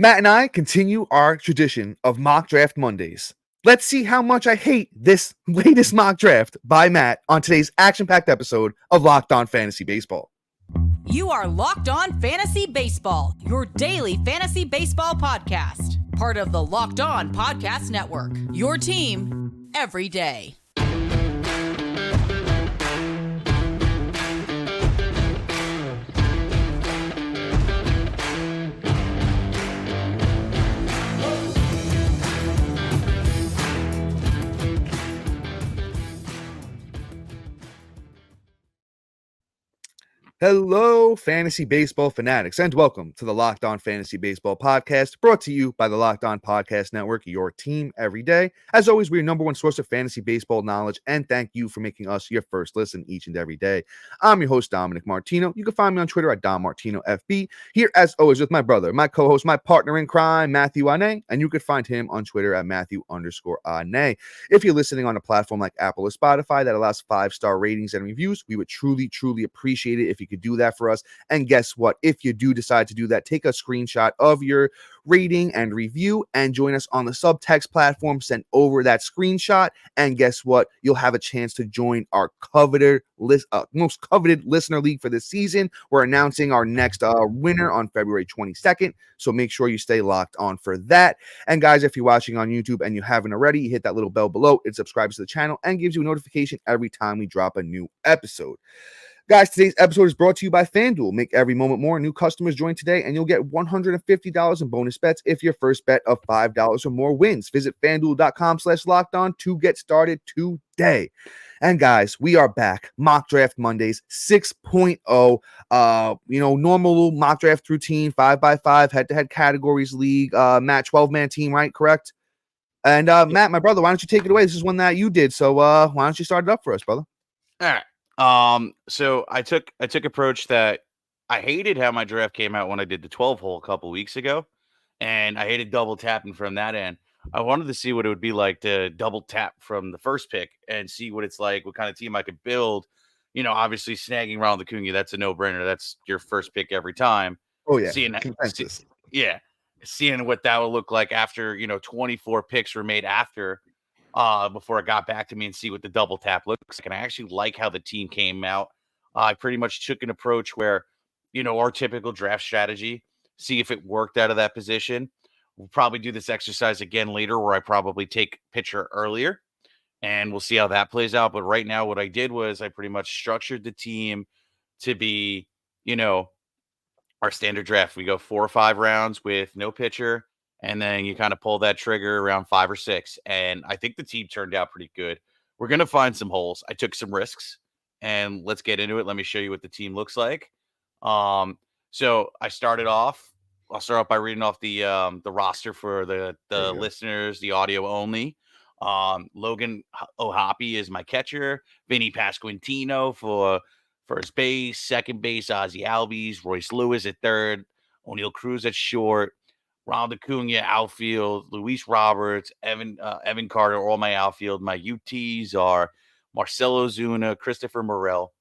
Matt and I continue our tradition of mock draft Mondays. Let's see how much I hate this latest mock draft by Matt on today's action-packed episode of Locked On Fantasy Baseball. You are Locked On Fantasy Baseball, your daily fantasy baseball podcast. Part of the Locked On Podcast Network, your team every day. Hello, fantasy baseball fanatics, and welcome to the Locked On Fantasy Baseball podcast, brought to you by the Locked On Podcast Network, your team every day. As always, we're your number one source of fantasy baseball knowledge, and thank you for making us your first listen each and every day. I'm your host, Dominic Martino. You can find me on Twitter at DomMartinoFB. Here, as always, with my brother, my co-host, my partner in crime, Matthew Ane, and you can find him on Twitter at Matthew_Ane. If you're listening on a platform like Apple or Spotify that allows 5-star ratings and reviews, we would truly appreciate it if you could do that for us. And guess what? If you do decide to do that, take a screenshot of your rating and review and join us on the subtext platform. Send over that screenshot, and guess what? You'll have a chance to join our most coveted listener league for this season. We're announcing our next winner on February 22nd, so make sure you stay locked on for that. And guys, if you're watching on YouTube and you haven't already, hit that little bell below. It subscribes to the channel and gives you a notification every time we drop a new episode. Guys, today's episode is brought to you by FanDuel. Make every moment more. New customers join today, and you'll get $150 in bonus bets if your first bet of $5 or more wins. Visit FanDuel.com/lockedon to get started today. And guys, we are back. Mock Draft Mondays 6.0. Normal mock draft routine, 5x5, head-to-head categories league, Matt, 12-man team, right? Correct? And Matt, my brother, why don't you take it away? This is one that you did, so why don't you start it up for us, brother? All right. So I took approach that I hated how my draft came out when I did the 12 hole a couple weeks ago, and I hated double tapping from that end. I wanted to see what it would be like to double tap from the first pick and see what it's like, what kind of team I could build. Obviously snagging Ronald Acuna, that's a no-brainer. That's your first pick every time. Oh yeah, seeing what that would look like after 24 picks were made after. Before it got back to me and see what the double tap looks like. And I actually like how the team came out. I pretty much took an approach where, our typical draft strategy, see if it worked out of that position. We'll probably do this exercise again later where I probably take pitcher earlier, and we'll see how that plays out. But right now what I did was I pretty much structured the team to be, our standard draft. We go 4 or 5 rounds with no pitcher. And then you kind of pull that trigger around 5 or 6. And I think the team turned out pretty good. We're going to find some holes. I took some risks, and let's get into it. Let me show you what the team looks like. So I started off. I'll start off by reading off the roster for the listeners, the audio only. Logan O'Hoppe is my catcher. Vinny Pasquantino for first base. Second base, Ozzie Albies. Royce Lewis at third. O'Neill Cruz at short. Ronald Acuna, outfield. Luis Roberts, Evan Carter, all my outfield. My UTs are Marcelo Zuna, Christopher Morel.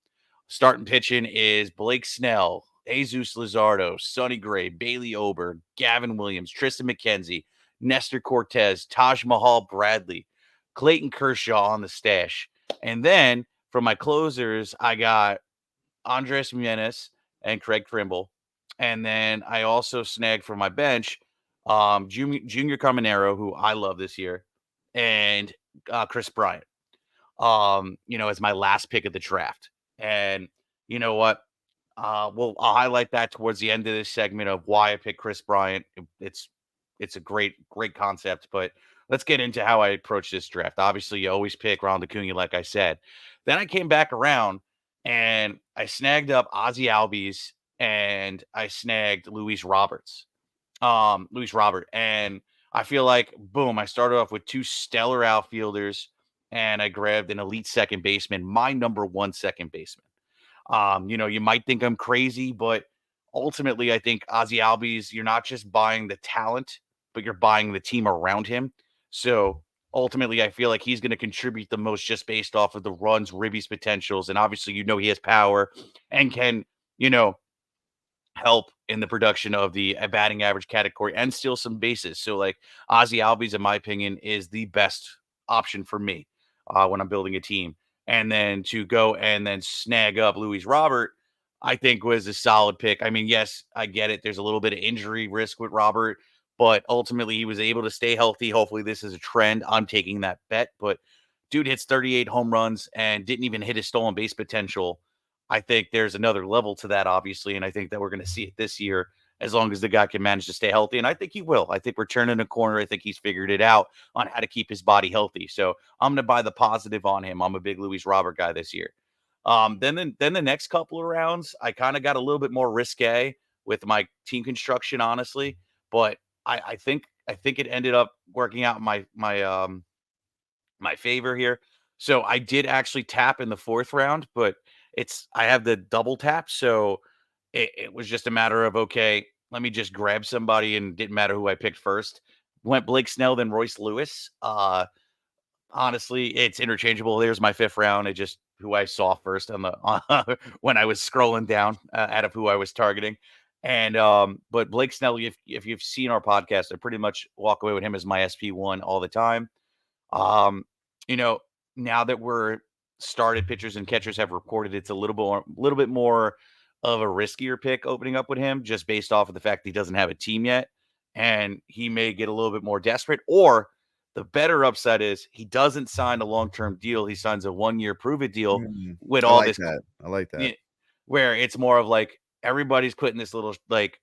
Starting pitching is Blake Snell, Jesus Luzardo, Sonny Gray, Bailey Ober, Gavin Williams, Tristan McKenzie, Nestor Cortez, Taj Mahal Bradley, Clayton Kershaw on the stash. And then for my closers, I got Andres Jimenez and Craig Trimble. And then I also snagged for my bench Junior Caminero, who I love this year, and Chris Bryant, as my last pick of the draft. And you know what? I'll highlight that towards the end of this segment of why I picked Chris Bryant. It's a great concept, but let's get into how I approach this draft. Obviously, you always pick Ronald Acuna, like I said. Then I came back around and I snagged up Ozzie Albies and I snagged Luis Robert. And I feel like, boom, I started off with 2 stellar outfielders and I grabbed an elite second baseman, my number 1 second baseman. You might think I'm crazy, but ultimately I think Ozzie Albies, you're not just buying the talent, but you're buying the team around him. So ultimately I feel like he's going to contribute the most just based off of the runs, ribbies, potentials. And obviously, he has power and can, help in the production of the batting average category and steal some bases. So like Ozzy Albies, in my opinion, is the best option for me when I'm building a team. And then to go and then snag up Luis Robert, I think was a solid pick. I mean, yes, I get it. There's a little bit of injury risk with Robert, but ultimately he was able to stay healthy. Hopefully this is a trend. I'm taking that bet. But dude hits 38 home runs and didn't even hit his stolen base potential. I think there's another level to that, obviously, and I think that we're going to see it this year as long as the guy can manage to stay healthy. And I think he will. I think we're turning a corner. I think he's figured it out on how to keep his body healthy. So I'm going to buy the positive on him. I'm a big Luis Robert guy this year. Then the next couple of rounds, I kind of got a little bit more risque with my team construction, honestly. But I think it ended up working out in my favor here. So I did actually tap in the fourth round, but I have the double tap. So it was just a matter of, okay, let me just grab somebody, and didn't matter who I picked first. Went Blake Snell, then Royce Lewis. Honestly, it's interchangeable. There's my fifth round. It just who I saw first on the when I was scrolling down out of who I was targeting. And but Blake Snell, if you've seen our podcast, I pretty much walk away with him as my SP1 all the time. Um, you know, now that we're started pitchers and catchers have reported, it's a little bit more of a riskier pick opening up with him, just based off of the fact that he doesn't have a team yet, and he may get a little bit more desperate. Or the better upside is he doesn't sign a long-term deal; he signs a 1-year prove-it deal with I all like this, that. I like that. where it's more of like everybody's putting this little like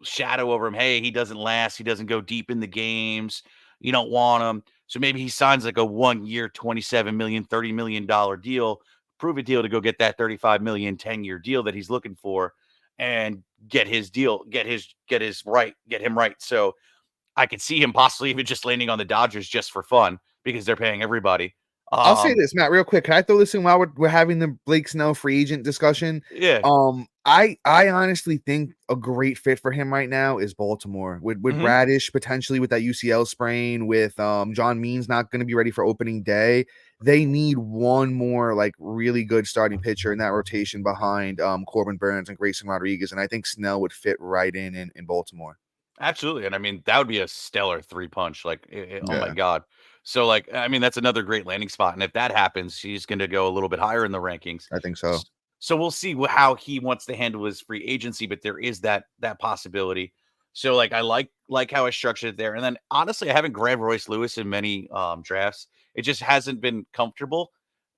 shadow over him. Hey, he doesn't last. He doesn't go deep in the games. You don't want him. So maybe he signs like a 1-year, 27 million, $30 million deal, prove a deal to go get that 35 million, 10-year deal that he's looking for, and get his deal, get him right. So I could see him possibly even just landing on the Dodgers just for fun because they're paying everybody. I'll say Um, this, Matt, real quick. Can I throw this in while we're having the Blake Snell free agent discussion? yeah. I honestly think a great fit for him right now is Baltimore with Mhm. Bradish potentially with that UCL sprain, with John Means not going to be ready for opening day. They need one more like really good starting pitcher in that rotation behind Corbin Burns and Grayson Rodriguez, and I think Snell would fit right in Baltimore. Absolutely, and I mean, that would be a stellar 3 punch, like, oh my Yeah, god. So, like, I mean, that's another great landing spot, and if that happens, he's gonna go a little bit higher in the rankings. I think so. S so we'll see how he wants to handle his free agency, but there is that possibility. So, like, I like how I structured it there, and then, honestly, I haven't grabbed Royce Lewis in many, drafts. It just hasn't been comfortable,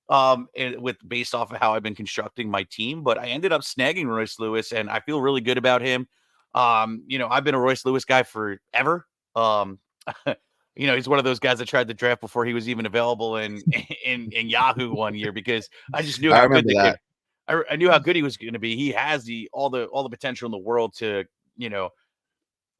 with based off of how I've been constructing my team, but I ended up snagging Royce Lewis, and I feel really good about him. I've been a Royce Lewis guy forever. Um, he's one of those guys that tried to draft before he was even available in in Yahoo one year because I just knew I how good remember the kid. that. I knew how good he was going to be. He has all the potential in the world to you know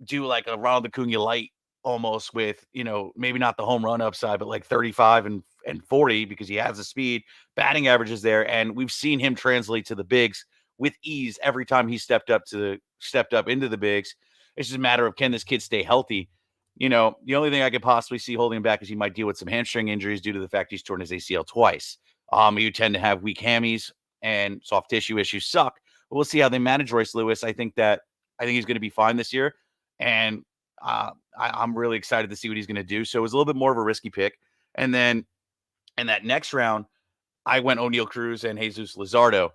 do like a Ronald Acuna light almost with, maybe not the home run upside, but like 35 and 40 because he has the speed, batting averages there. And we've seen him translate to the bigs with ease every time he stepped up into the bigs. It's just a matter of can this kid stay healthy? The only thing I could possibly see holding him back is he might deal with some hamstring injuries due to the fact he's torn his ACL twice. You tend to have weak hammies and soft tissue issues suck. But we'll see how they manage Royce Lewis. I think he's going to be fine this year. And I'm really excited to see what he's going to do. So it was a little bit more of a risky pick. And then in that next round, I went O'Neal Cruz and Jesus Luzardo.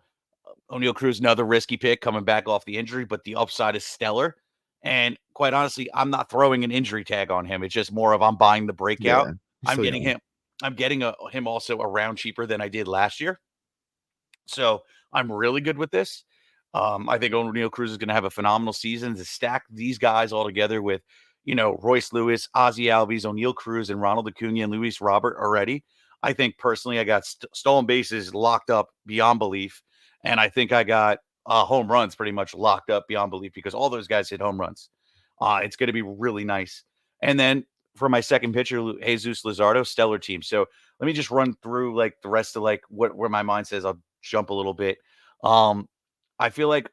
O'Neal Cruz, another risky pick coming back off the injury, but the upside is stellar. And quite honestly, I'm not throwing an injury tag on him. It's just more of I'm buying the breakout. Yeah, he's I'm still getting young. him. I'm getting him also around cheaper than I did last year. So I'm really good with this. I think O'Neal Cruz is going to have a phenomenal season. To stack these guys all together with, Royce Lewis, Ozzy Albies, O'Neal Cruz, and Ronald Acuna and Luis Robert already. I think personally, I got stolen bases locked up beyond belief, and I think I got home runs pretty much locked up beyond belief because all those guys hit home runs. It's going to be really nice. And then for my second pitcher, Jesus Luzardo, stellar team. So let me just run through like the rest of like where my mind says I'll jump a little bit. Um, I feel like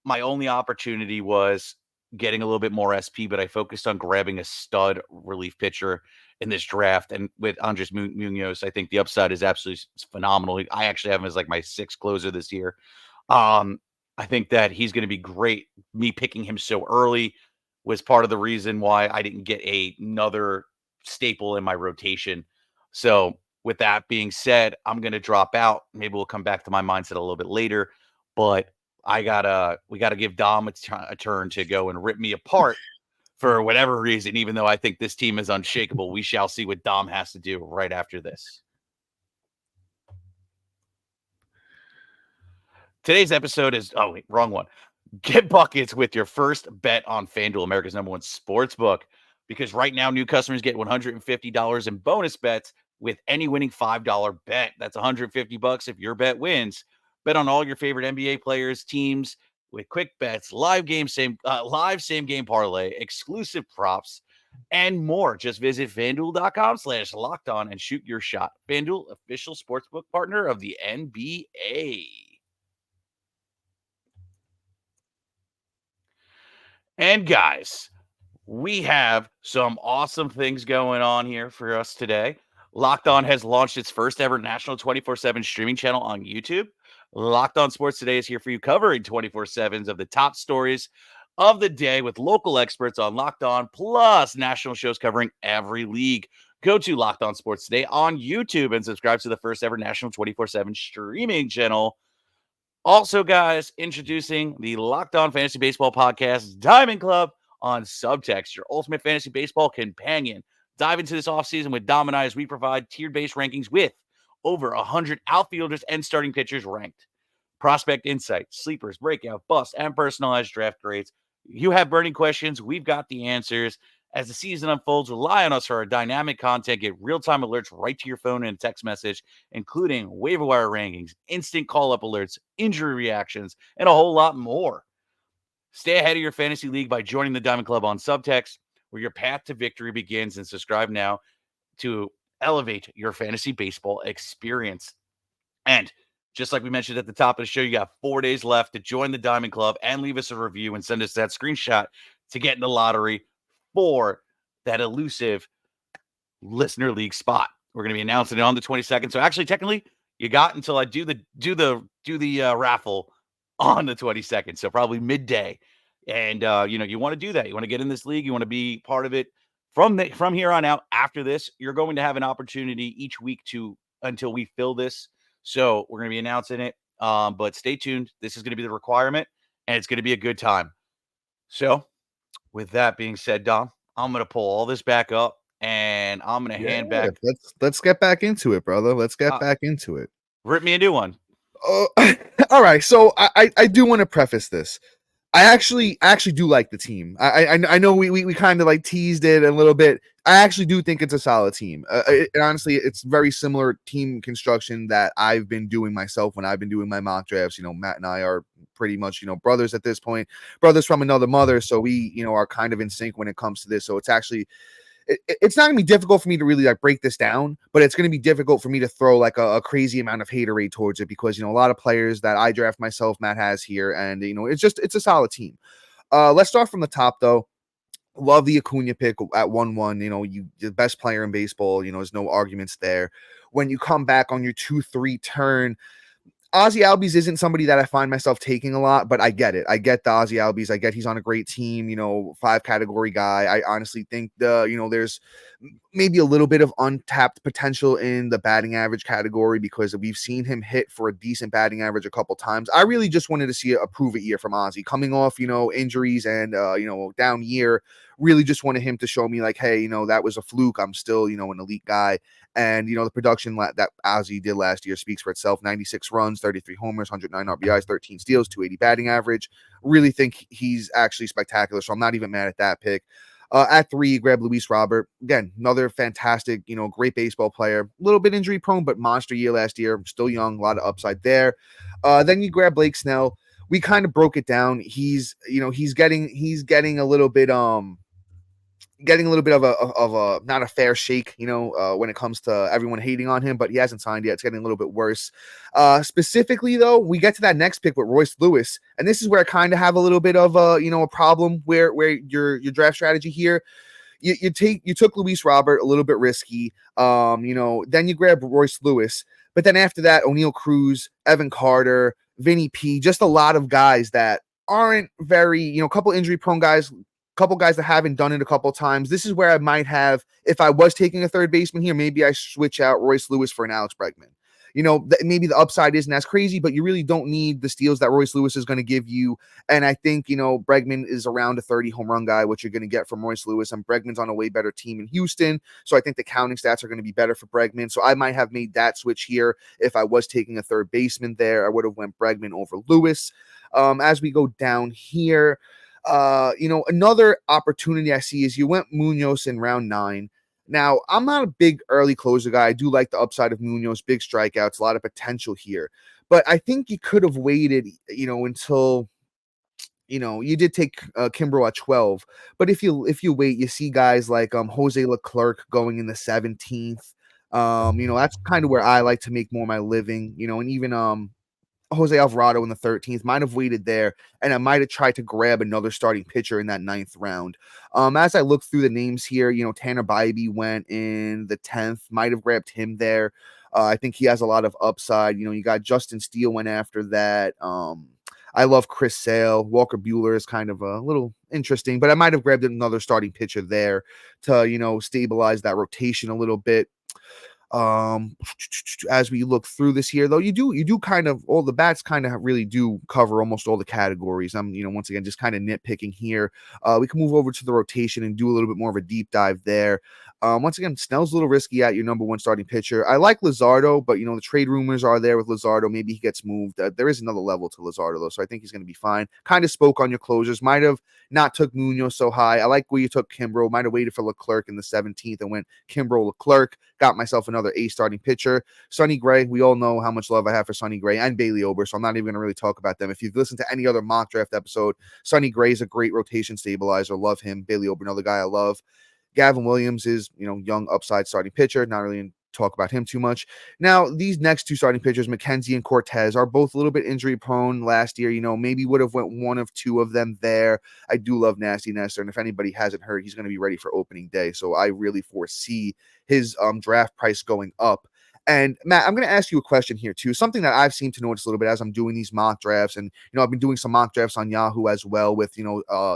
my only opportunity was getting a little bit more SP, but I focused on grabbing a stud relief pitcher in this draft. And with Andres Munoz, I think the upside is absolutely phenomenal. I actually have him as like my sixth closer this year. Um, I think that he's going to be great. Me picking him so early was part of the reason why I didn't get another staple in my rotation. So, with that being said, I'm going to drop out. Maybe we'll come back to my mindset a little bit later, but we gotta give Dom a turn to go and rip me apart for whatever reason. Even though I think this team is unshakable, we shall see what Dom has to do right after this. Today's episode is wrong one. Get buckets with your first bet on FanDuel, America's #1 sports book, because right now new customers get $150 in bonus bets with any winning $5 bet. That's $150 if your bet wins. Bet on all your favorite NBA players, teams with quick bets, live same game parlay, exclusive props, and more. Just visit FanDuel.com/lockedon and shoot your shot. FanDuel, official sportsbook partner of the NBA. And guys, we have some awesome things going on here for us today. Locked On has launched its first ever national 24/7 streaming channel on YouTube. Locked On Sports Today is here for you, covering 24/7s of the top stories of the day with local experts on Locked On, plus national shows covering every league. Go to Locked On Sports Today on YouTube and subscribe to the first ever national 24/7 streaming channel. Also, guys, introducing the Locked On Fantasy Baseball Podcast Diamond Club on Subtext, your ultimate fantasy baseball companion. Dive into this offseason with Dom and I as we provide tiered-based rankings with over 100 outfielders and starting pitchers ranked. Prospect insights, sleepers, breakout, bust, and personalized draft grades. You have burning questions, we've got the answers. As the season unfolds, rely on us for our dynamic content. Get real-time alerts right to your phone and text message, including waiver wire rankings, instant call-up alerts, injury reactions, and a whole lot more. Stay ahead of your fantasy league by joining the Diamond Club on Subtext, where your path to victory begins, and subscribe now to elevate your fantasy baseball experience. And just like we mentioned at the top of the show, you got 4 days left to join the Diamond Club and leave us a review and send us that screenshot to get in the lottery for that elusive listener league spot. We're going to be announcing it on the 22nd. So actually, technically, you got until I do the raffle on the 22nd. So probably midday. And you want to do that. You want to get in this league. You want to be part of it from here on out. After this, you're going to have an opportunity each week until we fill this. So we're going to be announcing it. But stay tuned. This is going to be the requirement, and it's going to be a good time. So with that being said, Dom, I'm going to pull all this back up, and I'm going to hand back. Let's get back into it, brother. Let's get back into it. Rip me a new one. All right. So I do want to preface this. I actually do like the team. I know we kind of like teased it a little bit. I actually do think it's a solid team. Honestly, it's very similar team construction that I've been doing myself when I've been doing my mock drafts. Matt and I are pretty much, brothers at this point, brothers from another mother. So we, are kind of in sync when it comes to this. So it's actually, it's not gonna be difficult for me to really like break this down, but it's gonna be difficult for me to throw like a crazy amount of haterade towards it because a lot of players that I draft myself, Matt has here, and it's a solid team. Let's start from the top though. Love the Acuna pick at 1-1. The best player in baseball. There's no arguments there. When you come back on your 2-3 turn, Ozzie Albies isn't somebody that I find myself taking a lot, but I get it. I get the Ozzie Albies. I get he's on a great team, 5 category guy. I honestly think there's maybe a little bit of untapped potential in the batting average category because we've seen him hit for a decent batting average a couple times. I really just wanted to see a prove it year from Ozzie coming off, injuries and, down year. Really just wanted him to show me like, hey, that was a fluke. I'm still, an elite guy. And, the production that Ozzie did last year speaks for itself. 96 runs, 33 homers, 109 RBIs, 13 steals, 280 batting average. Really think he's actually spectacular. So I'm not even mad at that pick. At 3, grab Luis Robert. Again, another fantastic, great baseball player. A little bit injury prone, but monster year last year. Still young, a lot of upside there. Then you grab Blake Snell. We kind of broke it down. He's getting a little bit of a not a fair shake, when it comes to everyone hating on him, but he hasn't signed yet. It's getting a little bit worse. Specifically though, we get to that next pick with Royce Lewis, and this is where I kind of have a little bit of a problem where your draft strategy here. You took Luis Robert, a little bit risky. Then you grab Royce Lewis, but then after that, O'Neal Cruz, Evan Carter, Vinny P, just a lot of guys that aren't very, a couple injury prone guys, couple guys that haven't done it a couple times. This is where I might have, if I was taking a third baseman here, maybe I switch out Royce Lewis for an Alex Bregman. Maybe the upside isn't as crazy, but you really don't need the steals that Royce Lewis is going to give you. And I think, Bregman is around a 30 home run guy, what you're going to get from Royce Lewis. And Bregman's on a way better team in Houston. So I think the counting stats are going to be better for Bregman. So I might have made that switch here. If I was taking a third baseman there, I would have went Bregman over Lewis. As we go down here, another opportunity I see is you went Munoz in round 9. Now, I'm not a big early closer guy. I do like the upside of Munoz, big strikeouts, a lot of potential here. But I think you could have waited, until, you did take Kimbrel at 12. But if you wait, you see guys like Jose Leclerc going in the 17th. That's kind of where I like to make more of my living, and even Jose Alvarado in the 13th, might have waited there, and I might have tried to grab another starting pitcher in that 9th round. As I look through the names here, Tanner Bybee went in the 10th, might have grabbed him there. I think he has a lot of upside. You got Justin Steele went after that. I love Chris Sale. Walker Buehler is kind of a little interesting, but I might have grabbed another starting pitcher there to, stabilize that rotation a little bit. As we look through this here, though, you do kind of, all the bats kind of really do cover almost all the categories. I'm once again just kind of nitpicking here. We can move over to the rotation and do a little bit more of a deep dive there. Once again, Snell's a little risky at your number 1 starting pitcher. I like Luzardo, but the trade rumors are there with Luzardo. Maybe he gets moved. There is another level to Luzardo, though, so I think he's going to be fine. Kind of spoke on your closers. Might have not took Munoz so high. I like where you took Kimbrel. Might have waited for Leclerc in the 17th and went Kimbrel, Leclerc. Got myself another A starting pitcher. Sonny Gray. We all know how much love I have for Sonny Gray and Bailey Ober, so I'm not even going to really talk about them. If you've listened to any other mock draft episode, Sonny Gray is a great rotation stabilizer. Love him. Bailey Ober, another guy I love. Gavin Williams is, young upside starting pitcher. Not really talk about him too much. Now, these next 2 starting pitchers, McKenzie and Cortez, are both a little bit injury prone last year. Maybe would have went one of 2 of them there. I do love Nasty Nestor, and if anybody hasn't heard, he's going to be ready for opening day. So I really foresee his draft price going up. And Matt, I'm going to ask you a question here too, something that I've seemed to notice a little bit as I'm doing these mock drafts. And, I've been doing some mock drafts on Yahoo as well with,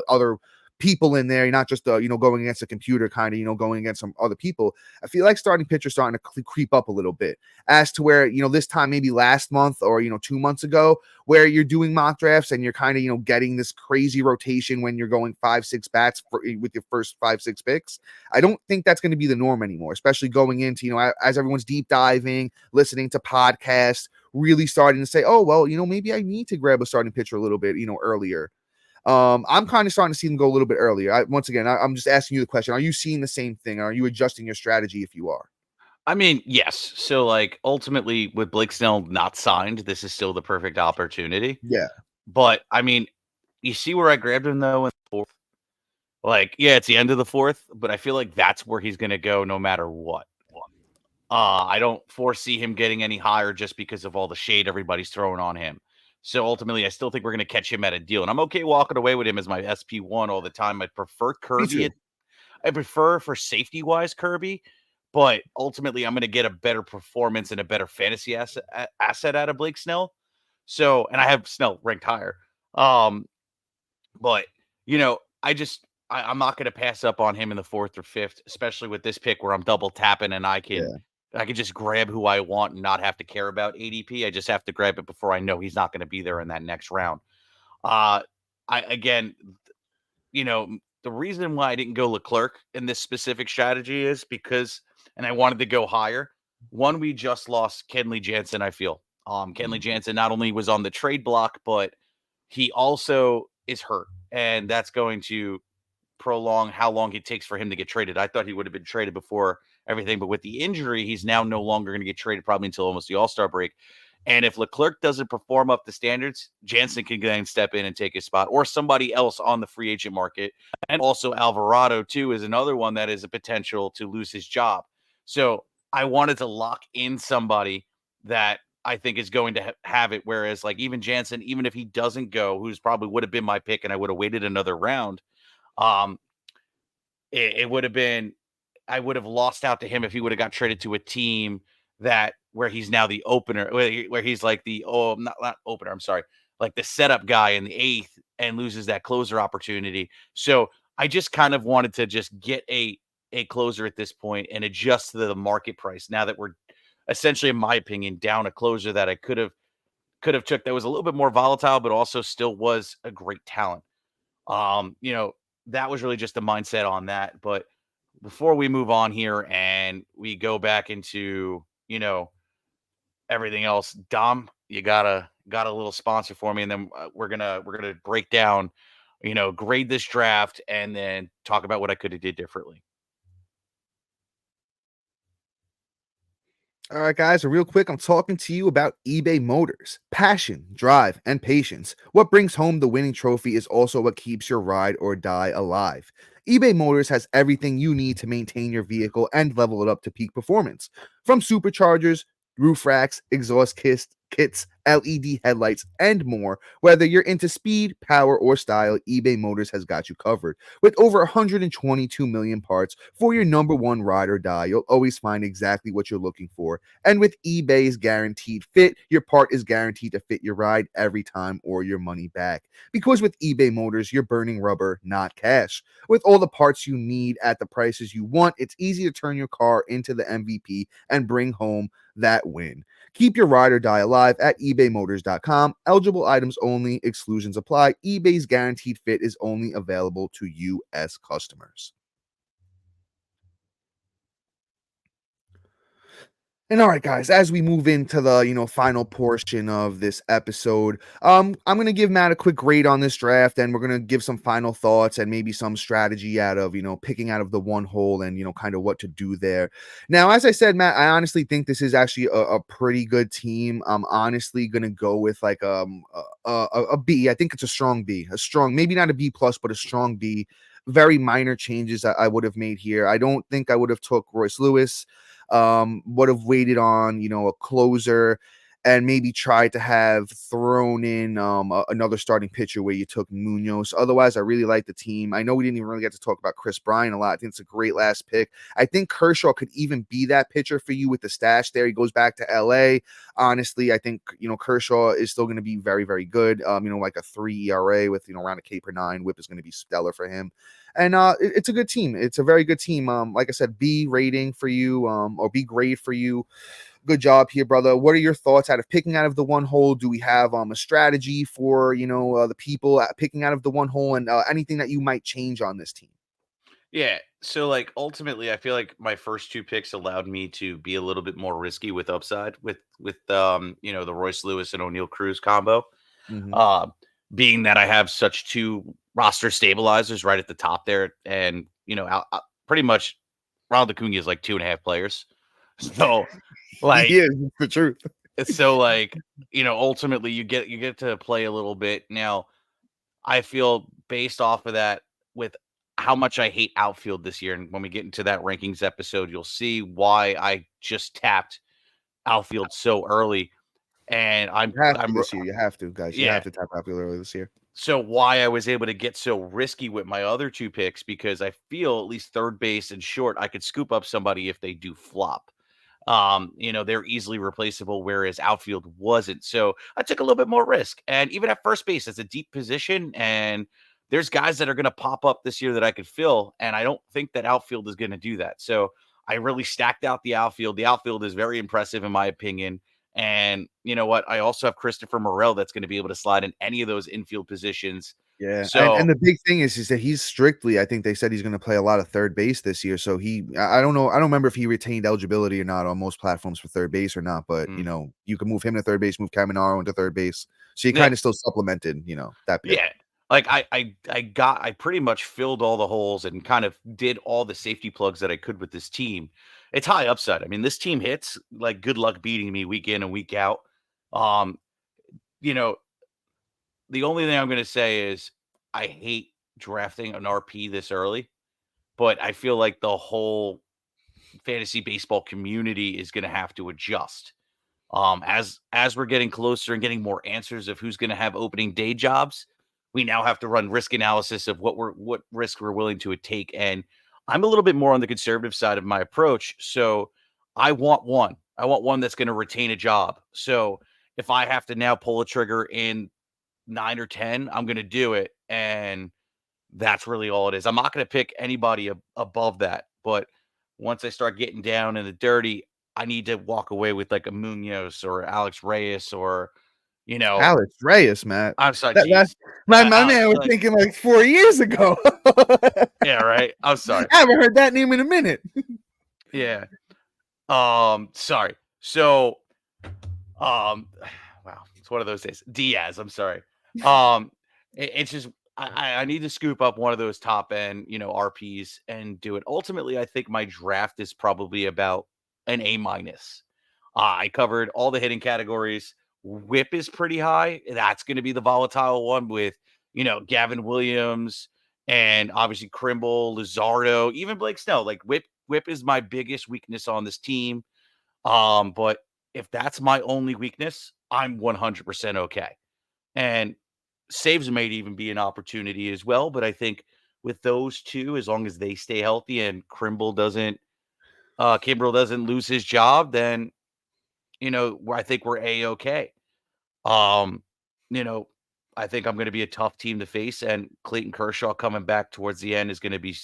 other people in there, not just going against a computer, kind of going against some other people. I feel like starting pitchers starting to creep up a little bit, as to where this time maybe last month or 2 months ago, where you're doing mock drafts and you're kind of getting this crazy rotation when you're going 5-6 bats with your first 5-6 picks. I don't think that's going to be the norm anymore, especially going into as everyone's deep diving, listening to podcasts, really starting to say, oh well, maybe I need to grab a starting pitcher a little bit earlier. I'm kind of starting to see them go a little bit earlier. I'm just asking you the question. Are you seeing the same thing? Are you adjusting your strategy if you are? I mean, yes. So, like, ultimately, with Blake Snell not signed, this is still the perfect opportunity. Yeah. But, I mean, you see where I grabbed him, though, in the 4th? Like, yeah, it's the end of the 4th, but I feel like that's where he's going to go no matter what. I don't foresee him getting any higher just because of all the shade everybody's throwing on him. So ultimately, I still think we're going to catch him at a deal. And I'm okay walking away with him as my SP1 all the time. I'd prefer Kirby. I prefer for safety-wise Kirby, but ultimately, I'm going to get a better performance and a better fantasy asset out of Blake Snell. So, and I have Snell ranked higher. But, I'm not going to pass up on him in the 4th or 5th, especially with this pick where I'm double tapping and I can just grab who I want and not have to care about ADP. I just have to grab it before I know he's not going to be there in that next round. The reason why I didn't go Leclerc in this specific strategy is because, and I wanted to go higher. One, we just lost Kenley Jansen, I feel. Kenley Jansen not only was on the trade block, but he also is hurt. And that's going to prolong how long it takes for him to get traded. I thought he would have been traded before everything, but with the injury, he's now no longer going to get traded probably until almost the All-Star break. And if Leclerc doesn't perform up to standards, Jansen can then step in and take his spot, or somebody else on the free agent market. And also Alvarado, too, is another one that is a potential to lose his job. So I wanted to lock in somebody that I think is going to have it. Whereas, like, even Jansen, even if he doesn't go, who's probably would have been my pick and I would have waited another round, it would have been, I would have lost out to him if he would have got traded to a team that where he's now the opener, where he's like the not opener. I'm sorry, like the setup guy in the eighth, and loses that closer opportunity. So I just kind of wanted to just get a closer at this point and adjust to the market price. Now that we're essentially, in my opinion, down a closer that I could have took that was a little bit more volatile, but also still was a great talent. You know, that was really just the mindset on that. But before we move on here and we go back into, everything else, Dom, you got a little sponsor for me, and then we're gonna break down, grade this draft, and then talk about what I could have did differently. All right, guys, real quick, I'm talking to you about eBay Motors. Passion, drive, and patience. What brings home the winning trophy is also what keeps your ride or die alive. eBay Motors has everything you need to maintain your vehicle and level it up to peak performance. From superchargers, roof racks, exhaust kits, LED headlights, and more. Whether you're into speed, power, or style, eBay Motors has got you covered. With over 122 million parts for your number one ride or die, you'll always find exactly what you're looking for. And with eBay's guaranteed fit, your part is guaranteed to fit your ride every time or your money back. Because with eBay Motors, you're burning rubber, not cash. With all the parts you need at the prices you want, it's easy to turn your car into the MVP and bring home that win. Keep your ride or die alive at ebaymotors.com. Eligible items only, exclusions apply. eBay's guaranteed fit is only available to U.S. customers. And all right, guys, as we move into the final portion of this episode, I'm gonna give Matt a quick grade on this draft, and we're gonna give some final thoughts and maybe some strategy out of picking out of the one hole and kind of what to do there. Now, as I said, Matt, I honestly think this is actually a pretty good team. I'm honestly gonna go with like a B. I think it's a strong B, a strong, maybe not a B plus, but a strong B. Very minor changes I would have made here. I don't think I would have took Royce Lewis. Would have waited on a closer and maybe tried to have thrown in another starting pitcher where you took Munoz. Otherwise, I really like the team. I know we didn't even really get to talk about Chris Bryant a lot. I think it's a great last pick. I think Kershaw could even be that pitcher for you with the stash there. He goes back to LA. Honestly, I think Kershaw is still going to be very, very good. Like a 3 ERA with around a K per 9. Whip is going to be stellar for him. And it's a good team. It's a very good team. Like I said, B rating for you, or B grade for you. Good job here, brother. What are your thoughts out of picking out of the one hole? Do we have a strategy for the people picking out of the one hole, and anything that you might change on this team? Yeah. So like ultimately I feel like my first two picks allowed me to be a little bit more risky with upside with the Royce Lewis and O'Neal Cruz combo. Mm-hmm. Uh being that I have such two roster stabilizers right at the top there, and pretty much Ronald Acuna is like 2.5 players. So like Yeah, the truth. ultimately you get to play a little bit. Now I feel based off of that, with how much I hate outfield this year, and when we get into that rankings episode, you'll see why I just tapped outfield so early. And I'm You have to I'm this year. You have to, guys. You yeah. have to tap out early this year. So why I was able to get so risky with my other two picks, because I feel at least third base and short, I could scoop up somebody if they do flop. They're easily replaceable, whereas outfield wasn't. So I took a little bit more risk. And even at first base, it's a deep position, and there's guys that are going to pop up this year that I could fill. And I don't think that outfield is going to do that. So I really stacked out the outfield. The outfield is very impressive, in my opinion. And you know what? I also have Christopher Morel that's going to be able to slide in any of those infield positions. Yeah, and So the big thing is that he's strictly, I think they said he's gonna play a lot of third base this year, so I don't know, I don't remember if he retained eligibility or not on most platforms for third base or not, but, mm, you can move him to third base, move Caminero into third base, so you yeah, kinda still supplemented, that pick. yeah. Like I pretty much filled all the holes and kind of did all the safety plugs that I could with this team. It's high upside. I mean, this team hits, like, good luck beating me week in and week out. Um, you know, the only thing I'm gonna say is I hate drafting an RP this early, but I feel like the whole fantasy baseball community is gonna have to adjust. As we're getting closer and getting more answers of who's going to have opening day jobs, we now have to run risk analysis of what risk we're willing to take. And I'm a little bit more on the conservative side of my approach. So I want one. I want one that's going to retain a job. So if I have to now pull a trigger in 9 or 10, I'm going to do it. And that's really all it is. I'm not going to pick anybody above that. But once I start getting down in the dirty, I need to walk away with like a Munoz or Alex Reyes or, Alex Reyes, Matt. I'm sorry, That geez. my Alex, man was thinking like 4 years ago. yeah, right. I'm sorry. I haven't heard that name in a minute. Yeah. Sorry. So, wow, it's one of those days. Diaz, I'm sorry. It's just I need to scoop up one of those top end, RPs and do it. Ultimately, I think my draft is probably about an A minus. I covered all the hitting categories. Whip is pretty high. That's going to be the volatile one with, Gavin Williams and obviously Krimble, Luzardo, even Blake Snell. Like whip is my biggest weakness on this team. But if that's my only weakness, I'm 100% okay. And saves might even be an opportunity as well. But I think with those two, as long as they stay healthy and Kimbrel doesn't lose his job, then I think we're a-okay. Um, you know, I think I'm going to be a tough team to face, and Clayton Kershaw coming back towards the end is going to be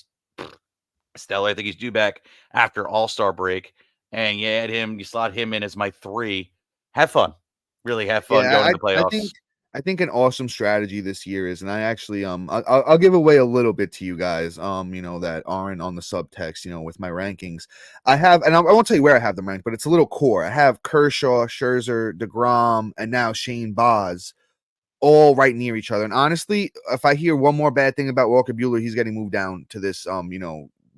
stellar. I think he's due back after All-Star break, and you slot him in as my 3. Have fun, really have fun going Yeah, to the playoffs. I think an awesome strategy this year is, and I actually I'll give away a little bit to you guys that aren't on the subtext with my rankings. I have, and I won't tell you where I have them ranked, but it's a little core. I have Kershaw, Scherzer, DeGrom, and now Shane Baz all right near each other. And honestly, if I hear one more bad thing about Walker Buehler, he's getting moved down to this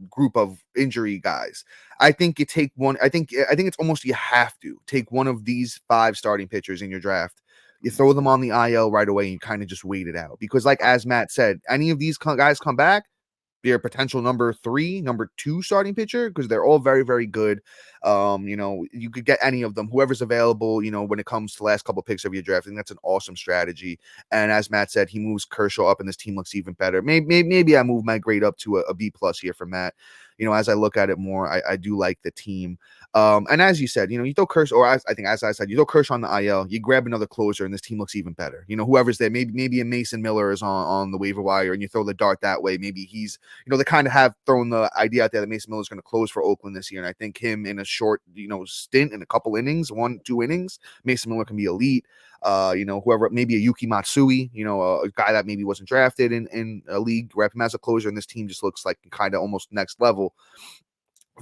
group of injury guys. I think you take one. I think it's almost you have to take one of these 5 starting pitchers in your draft. You throw them on the IL right away and you kind of just wait it out, because like as Matt said, any of these guys come back, be a potential number 3, number 2 starting pitcher, because they're all very, very good. You could get any of them, whoever's available, when it comes to the last couple of picks of your draft. I think that's an awesome strategy. And as Matt said, he moves Kershaw up and this team looks even better. Maybe I move my grade up to a B+ here for Matt. As I look at it more, I do like the team. And as you said, you throw Kershaw, or I think as I said, you throw Kershaw on the IL, you grab another closer, and this team looks even better. Whoever's there, maybe a Mason Miller is on the waiver wire, and you throw the dart that way. Maybe he's, they kind of have thrown the idea out there that Mason Miller is going to close for Oakland this year, and I think him in a short, stint in a couple innings, 1-2 innings, Mason Miller can be elite. Whoever, maybe a Yuki Matsui, a guy that maybe wasn't drafted in a league, grab him as a closer, and this team just looks like kind of almost next level.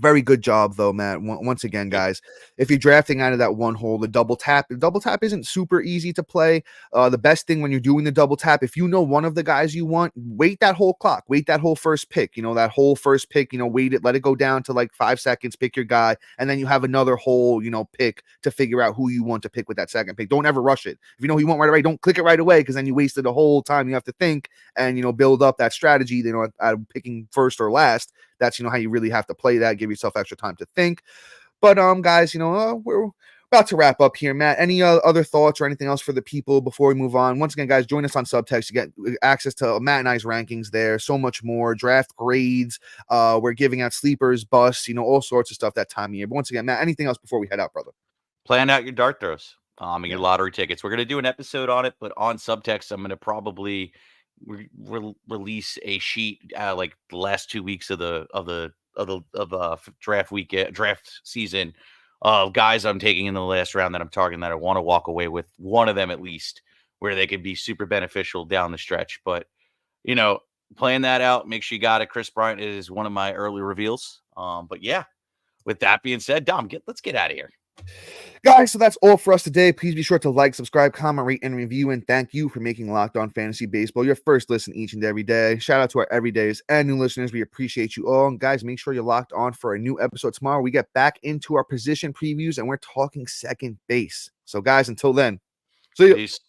Very good job, though, Matt. Once again, guys, if you're drafting out of that one hole, the double tap isn't super easy to play. The best thing when you're doing the double tap, if you know one of the guys you want, wait that whole clock, wait that whole first pick, that whole first pick, wait it, let it go down to like 5 seconds, pick your guy, and then you have another whole, pick to figure out who you want to pick with that second pick. Don't ever rush it. If you know who you want right away, don't click it right away, because then you wasted the whole time you have to think and, build up that strategy, picking first or last. That's, how you really have to play that. Give yourself extra time to think. But, guys, we're about to wrap up here. Matt, any other thoughts or anything else for the people before we move on? Once again, guys, join us on Subtext. You get access to Matt and I's rankings there. So much more. Draft grades. We're giving out sleepers, busts, all sorts of stuff that time of year. But once again, Matt, anything else before we head out, brother? Plan out your dart throws, and your lottery tickets. We're going to do an episode on it, but on Subtext, I'm going to probably release a sheet like the last 2 weeks of the draft season of guys I'm taking in the last round that I'm targeting that I want to walk away with one of them at least, where they could be super beneficial down the stretch. But playing that out, make sure you got it. Chris Bryant is one of my early reveals. But yeah, with that being said, Dom, let's get out of here. Guys, so that's all for us today. Please be sure to like, subscribe, comment, rate, and review. And thank you for making Locked On Fantasy Baseball your first listen each and every day. Shout out to our everydays and new listeners. We appreciate you all. And guys, make sure you're locked on for a new episode tomorrow. We get back into our position previews and we're talking second base. So guys, until then, see you. Peace.